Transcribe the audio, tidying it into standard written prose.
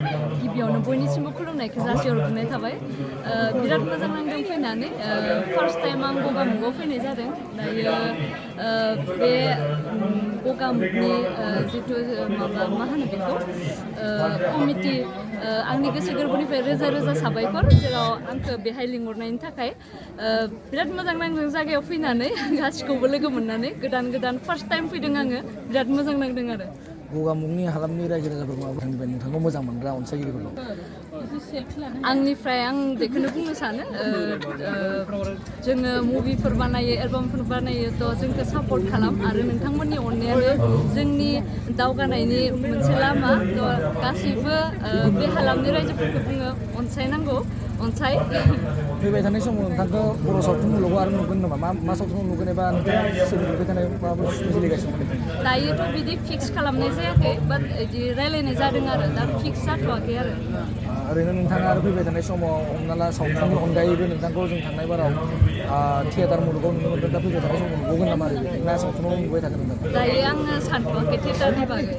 गिबियावनो बयनिसिमबो खुलुमनायखौ जासिहरग्रोनाय थाबाय बिराद मोजां नांदों फैनानै फार्स्ट टाइम आं गगामुगआव फैनाय जादों दायो बे गगामुगनि जिथु माबा मा होनो बेखौ कमिटि आंनि गोसो गोरबोनिफ्राय रोजा रोजा साबायखर जेराव आंखौ बेहाय लिंहरनायनि थाखाय बिराद मोजां नांदों जायगायाव फैनानै गासिखौबो लोगो मोननानै गोदान फार्स्ट टाइम फैदों आङो बिराद मोजां नांदों आरो गगामुगनि हालामनि रायजो राजाफोरखौ आंनिफ्राय नोंथांखौ मोजां मोनग्रा अनसायगिरिफोरखौ आंनिफ्राय आं बेखौनो बुंनो सानो जोङो मुभिफोर बानायो एलबामफोर बानायो थ' जोंखौ सापर्ट खालाम आरो नोंथांमोननि अननायानो जोंनि दावगानायनि मोनसे लामा थ' गासैबो बे हालामनि रायजोफोरखौ बुङो अनसायनांगौ अनसाय फैबाय थानाय समाव नोंथांखौ बर' सावथुन मुलुगाव आरो नुगोन नामा मा सावथुनाव नुगोन एबा सोलिबाय थानाय माबाफोर सोलिगासिनो दायोथ' बिदि फिक्स खालामनाय जायाखै बाट बिदि रायलायनाय जादों आरो दा फिक्स जाथ'वाखै आरो ओरैनो नोंथाङा आरो फैबाय थानाय समाव हमना ला सावथुननि अनगायैबो नोंथांखौ जों थांनाय बाराव थियेटार मुलुगाव नुनो मोनदों दा फैबाय थानाय समाव नुगोन नामा ओरैनो ना सावथुनाव नुबाय थागोन नोंथां दायो आङो सानथ'वाखै थियेटारनि बागै